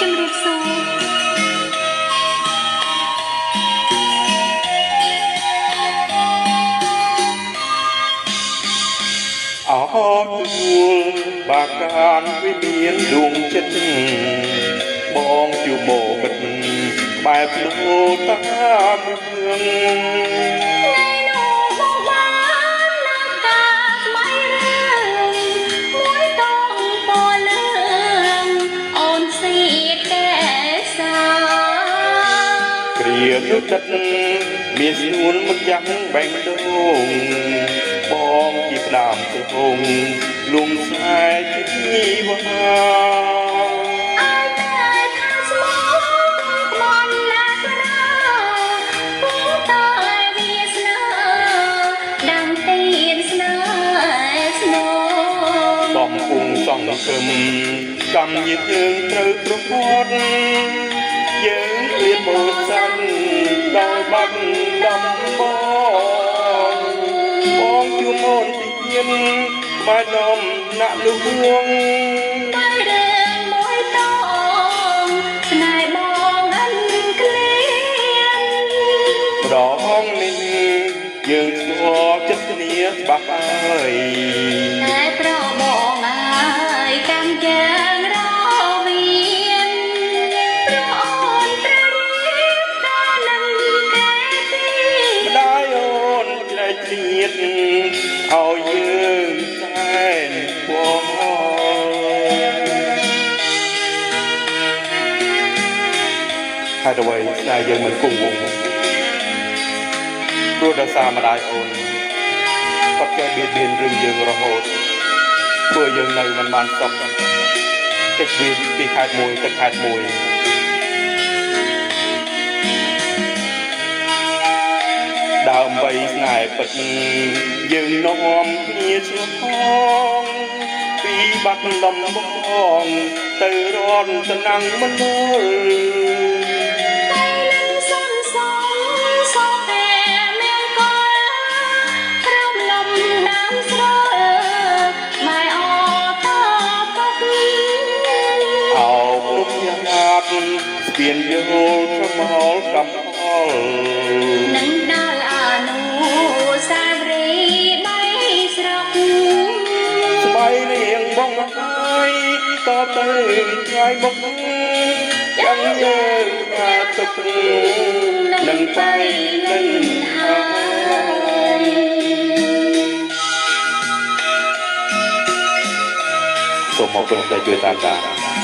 ជំរាបសួរអរទួលបាកានវិមានដួងចិត្តបងជួបបបិទបែបនោះតាមរឿងគ្រានោះចិត្តមានស្នួនមិនយ៉ាងបែងដូងបងជាផ្ដាំទៅហងលំស្នេហ៍ជាជីវាកំពុងសង្ឃឹមកម្មយើងត្រូវប្រកបយើងរៀបបូសិនដោយបាត់ដំបងជួមអូនទៀនបែរនំណាក់លួងបែររឿងមួយតងស្នេហ៍បងអិនក្លៀនប្រងនេះយើងស្គាល់ចិត្តគ្នាច្បាស់ហើយតែប្របងហើយកាន់យើងរវាងព្រោះអូនត្រូវរៀបដល់នឹងគេទីម្ដាយអូនច្រែកទៀតឲ្យយើងតែបងហើយទៅវិញស្នេហ៍យើងមិនគង់វង្សព្រោះដោយសារម្ដាយអូនគាត់ចេះបៀតបៀនរឿងយើងរហូតធ្វើយើងនៅមិនបានសុខកិច្ចវាពីខេត្តមួយទៅខេត្តមួយដើម្បីស្នេហ៍ពិតយើងនាំគ្នាឆ្លងពីបាត់ដំបងទៅរនតំណាំងមនលស្ពានយល់ថ្មោលកំហល់នឹងដល់អនុសាវរីយ៍បីស្រុកស្បៃរៀងបងហើយតទៅថ្ងៃមុខចាំយើងថាទឹកនឹងទៅនឹងហើយសូមអរគុណដែលជួយតាមដាន